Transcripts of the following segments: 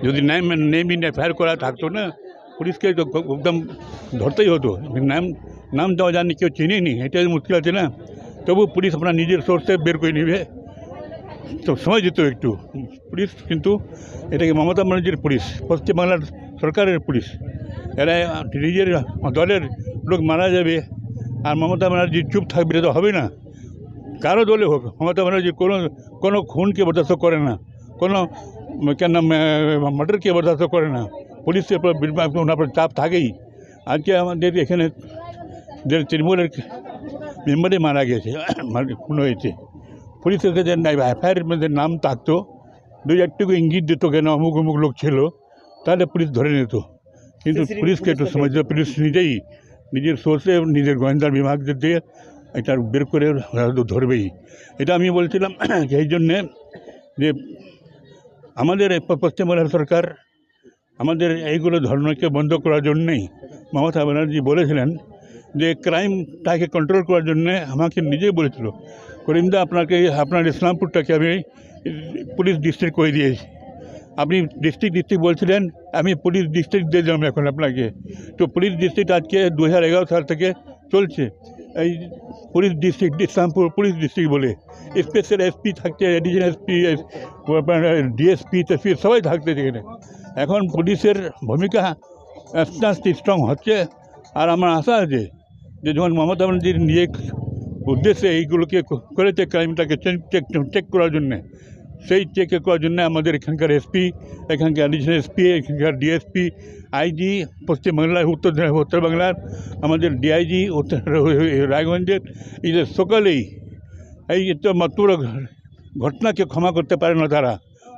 যদি name in FIR করা থাকতো না, পুলিশকে তো একদম ধরতেই হতো। নাম দেওয়া জানি কেউ চিনি নি, এটাই মুশকিল আছে না। তবু পুলিশ আপনার নিজের সোর্সে বের করে নেবে, তো সময় যেত একটু পুলিশ। কিন্তু এটাকে মমতা ব্যানার্জির পুলিশ, পশ্চিমবাংলার সরকারের পুলিশ। এরা নিজের দলের লোক মারা যাবে আর মমতা ব্যানার্জি চুপ থাকবে, এটা তো হবে না। কারো দলে হোক, মমতা ব্যানার্জি কোনো খুনকে বরদাস্ত করে না, কোনো মার্ডারকে বরদাস্ত করে না। পুলিশের ওনার চাপ থাকেই। আজকে আমাদের এখানে যে তৃণমূলের মেম্বারই মারা গেছে, খুন হয়েছে, পুলিশের কাছে এফআইআরের মধ্যে নাম থাকতো, দুই একটুকু ইঙ্গিত দিত কেন অমুক অমুক লোক ছিল, তাহলে পুলিশ ধরে নিত। কিন্তু পুলিশকে একটু সময় দিত, পুলিশ নিজেই নিজের সোর্সে নিজের গোয়েন্দা বিভাগদের দিয়ে এটা বের করে ধরবেই। এটা আমি বলছিলাম এই জন্যে যে আমাদের পশ্চিমবাংলার সরকার আমাদের এইগুলো ধর্মকে বন্ধ করার জন্যেই মমতা ব্যানার্জি বলেছিলেন যে ক্রাইমটাকে কন্ট্রোল করার জন্যে আমাকে নিজেই বলেছিল, করিমদা আপনার ইসলামপুরটাকে আমি পুলিশ ডিস্ট্রিক্ট করে দিয়েছি। আপনি ডিস্ট্রিক্ট বলছিলেন, আমি পুলিশ ডিস্ট্রিক্ট দিয়ে দিলাম এখন আপনাকে। তো পুলিশ ডিস্ট্রিক্ট আজকে 2011 সাল থেকে চলছে। এই police district, Islampur police district বলে স্পেশাল এসপি থাকছে, এডিশনাল এসপি, ডিএসপি, টেসপি সবাই থাকছে সেখানে। এখন পুলিশের ভূমিকা আস্তে আস্তে স্ট্রং হচ্ছে। আর আমার আশা আছে যে যখন মমতা ব্যানার্জির নিয়ে উদ্দেশ্যে এইগুলোকে করেছে, ক্রাইমটাকে চেক করার জন্যে, সেই চেক করার জন্য আমাদের এখানকার এসপি, এখানকার অ্যাডিশনাল এসপি, এখানকার ডিএসপি, আইজি পশ্চিমবাংলার, উত্তর বাংলার, আমাদের ডিআইজি রায়গঞ্জের, এদের সকলেই এই তো মাত্র ঘটনাকে ক্ষমা করতে পারে না তারা।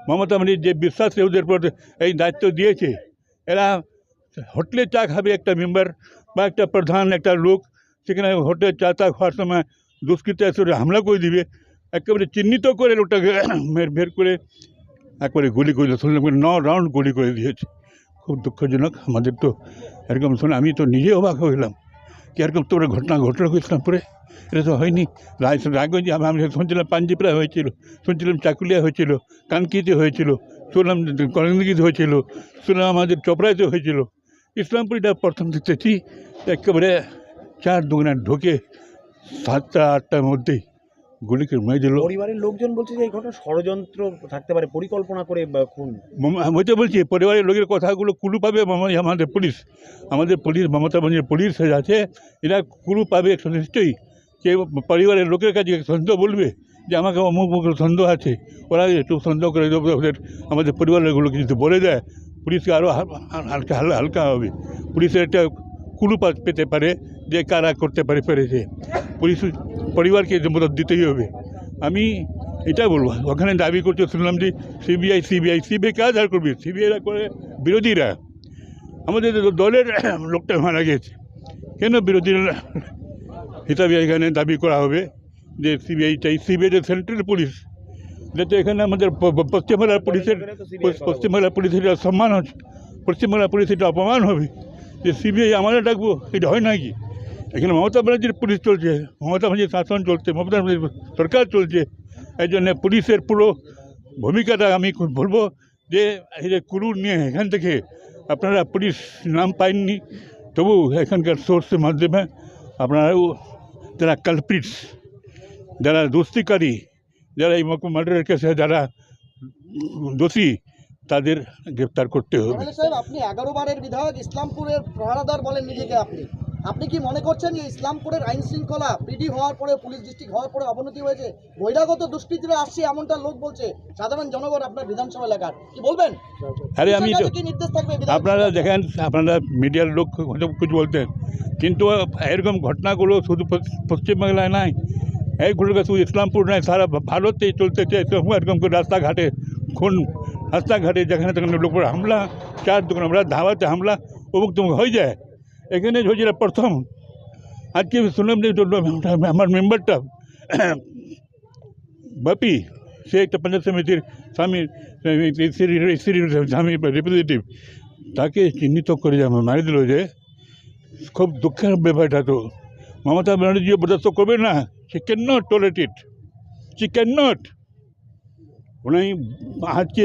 মমতা ব্যানার্জি যে বিশ্বাসে ওদের উপর এই দায়িত্ব দিয়েছে, এরা হোটেলে চা খাবে একটা মেম্বার বা একটা প্রধান একটা লোক, সেখানে হোটেলে চা খাওয়ার সময় দুষ্কৃতী এসে হামলা করে দিবে, একেবারে চিহ্নিত করে লোকটাকে বের করে একবারে গুলি করে 9 রাউন্ড গুলি করে দিয়েছে। খুব দুঃখজনক। আমাদের তো এরকম শুনে আমি তো নিজে অবাক হয়ে গেলাম কি এরকম তোমরা ঘটনা ঘটলো ইসলামপুরে, এটা তো হয়নি। রায়গঞ্জে আমি শুনছিলাম পাঞ্জিপড়া হয়েছিল, শুনছিলাম চাকুলিয়া হয়েছিল, কানকিতে হয়েছিল, শুনলাম করঙ্গিতে হয়েছিল, শুনলাম আমাদের চপড়াইতে হয়েছিল। ইসলামপুরটা প্রথম দেখতেছি একেবারে 4 দুগুণা ঢোকে 7টা 8টার মধ্যেই গুলিকে মেরে দিল। পরিবারের লোকজন বলছে যে এই ঘটনা ষড়যন্ত্র থাকতে পারে, পরিকল্পনা করে খুন। আমি তো বলছি পরিবারের লোকের কথাগুলো কুলু পাবে আমাদের পুলিশ, মমতা ব্যানার্জির পুলিশ আছে, এরা কুলু পাবে নিশ্চয়ই। যে পরিবারের লোকের কাছে সন্দেহ বলবে যে আমাকে অমুক সন্দেহ আছে, ওরা একটু সন্দেহ করে দেবে ওদের, আমাদের পরিবারের লোকগুলোকে যদি বলে দেয়, পুলিশকে আরও হালকা হবে। পুলিশের একটা কুলু পেতে পারে যে কারা করতে পেরেছে। পুলিশ পরিবারকে মদত দিতেই হবে। আমি এটা বলবো, ওখানে দাবি করতে শুনলাম যে সিবিআই কাজ আর করবে, সিবিআইরা করে বিরোধীরা। আমাদের দলের লোকটা মারা গেছে, কেন বিরোধীরা হিসাবে এখানে দাবি করা হবে যে সিবিআইটা সেন্ট্রাল পুলিশ, যাতে এখানে আমাদের পশ্চিমবাংলার পুলিশের সম্মান হচ্ছে, পশ্চিমবাংলার পুলিশের অপমান হবে যে সিবিআই আমরা ডাকবো, এটা হয় নাকি? এখানে মমতা ব্যানার্জির পুলিশ চলছে, মমতা ব্যানার্জির শাসন চলছে, মমতা ব্যানার্জির সরকার চলছে। এই জন্যে পুলিশের পুরো ভূমিকাটা আমি বলবো যে এই যে কুলু নিয়ে এখান থেকে আপনারা পুলিশ নাম পাইননি, তবু এখানকার সোর্সের মাধ্যমে আপনারা যারা কালপ্রিটস, যারা দুষ্টিকারী, যারা এই মার্ডারের কেসে যারা দোষী, তাদের গ্রেপ্তার করতে হবে। আপনি 11 বারের বিধায়ক, ইসলামপুরের প্রহারাদার বলেন নিজেকে আপনি কি মনে করছেন যে ইসলামপুরের আইন শৃঙ্খলা পিডি হওয়ার পরে, পুলিশ ডিস্ট্রিক্ট হওয়ার পরে অবনতি হয়েছে? বহিরাগত দুষ্কৃতীরা আসছে এমনটা লোক বলছে, সাধারণ জনগণ আপনার বিধানসভা এলাকার কি বলবেন? আরে আমি কি নির্দেশ থাকবে? আপনারা দেখেন, আপনারা মিডিয়ার লোক কিছু বলতেন, কিন্তু এরকম ঘটনাগুলো শুধু পশ্চিমবাংলায় নাই, এইগুলো শুধু ইসলামপুর নয়, সারা ভারতেই চলতেছে এরকম করে। রাস্তাঘাটে খুন, রাস্তাঘাটে যেখানে সেখানে লোক হামলা, 4 দোকান আমরা ধাবাতে হামলা অমুক তমুক হয়ে যায়। এখানে হয়েছিল প্রথম। আজকে শুনলাম যে আমার মেম্বারটা বাপি, সে একটা পঞ্চায়েত সমিতির স্বামী রিপ্রেজেন্টেটিভ, তাকে চিহ্নিত করে যে মারি দিল, যে খুব দুঃখের ব্যাপারটা। তো মমতা ব্যানার্জি বরদাস্ত করবে না, she cannot tolerate it, she cannot। উনি আজকে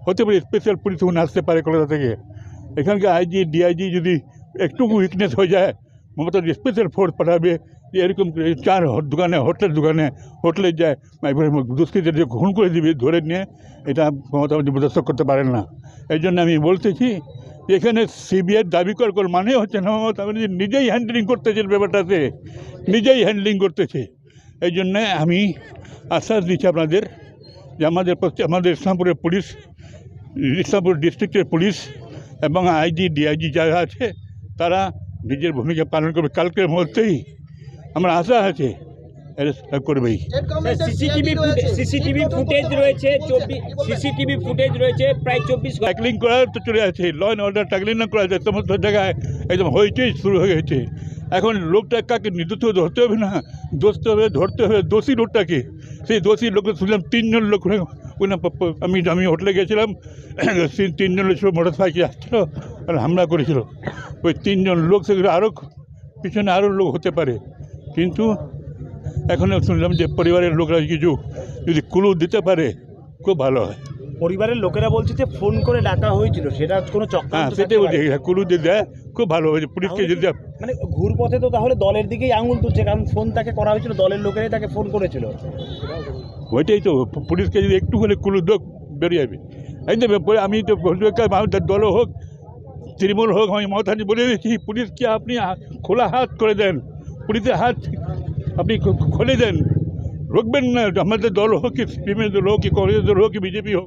হতে পারে স্পেশাল পুলিশ ওখানে আসতে পারে কলকাতা থেকে। এখানকার আইজি ডিআইজি যদি একটু উইকনেস হয়ে যায়, মমতা স্পেশাল ফোর্স পাঠাবে যে এরকম চার দোকানে হোটেলে যায় দুষ্কৃতীদের খুন করে দিবে ধরে নিয়ে, এটা মমতা বরদাস্ত করতে পারেন না। এই জন্য আমি বলতেছি এখানে সিবিআই দাবি করার মানে হচ্ছে না, মমতা নিজেই হ্যান্ডলিং করতেছে ব্যাপারটাতে, নিজেই হ্যান্ডলিং করতেছে। এই জন্যে আমি আশ্বাস দিচ্ছি আপনাদের যে আমাদের ইসলামপুরের পুলিশ, ইসলামপুর ডিস্ট্রিক্টের পুলিশ এবং আইজি ডিআইজি যারা আছে তারা নিজের ভূমিকা পালন করবে। কালকের মধ্যেই আমার আশা আছে করবেই। সিসিটিভি ফুটেজ রয়েছে প্রায় 24 ট্যাকলিং করা তো চলে আছে, ল অ্যান্ড অর্ডার ট্যাকলিং না করা যায় সমস্ত জায়গায় একদম হইচই শুরু হয়ে গেছে। এখন লোকটা কাকে নির্দোষ ধরতে হবে না, ধরতে হবে দোষী লোকটাকে। সেই দোষী লোককে শুনলাম 3 জন লোক, আমি হোটেলে গেছিলাম, 3 জন লোক মোটর সাইকেল আসছিল আর হামলা করেছিল। ওই 3 জন লোক, সেগুলো আরও পিছনে আরও লোক হতে পারে, কিন্তু এখন শুনলাম যে পরিবারের লোকরা কিছু যদি ক্লু দিতে পারে খুব ভালো হয়। পরিবারের লোকেরা বলছে যে ফোন করে ডাকা হয়েছিল, সেটা কোনো হ্যাঁ চক্রান্ত সেটাই বলছি, ক্লু দিয়ে দেয় খুব ভালো হয়েছে পুলিশকে যদি। মানে ঘুরপথে তো তাহলে দলের দিকেই আঙুল তুলছে, কারণ ফোন তাকে করা হয়েছিল, দলের লোকেরাই তাকে ফোন করেছিল। ওইটাই তো, পুলিশকে যদি একটু হলে ক্লু বেরিয়ে যাবে। এই যে আমি তো দল হোক তৃণমূল হোক, আমি মমতাজি বলে দিয়েছি পুলিশকে আপনি খোলা হাত করে দেন, পুলিশের হাত আপনি খুলে দেন, রুখবেন না। আমাদের দল হোক কি সিপিএমের দল হোক কি কংগ্রেসের দল হোক কি বিজেপি হোক।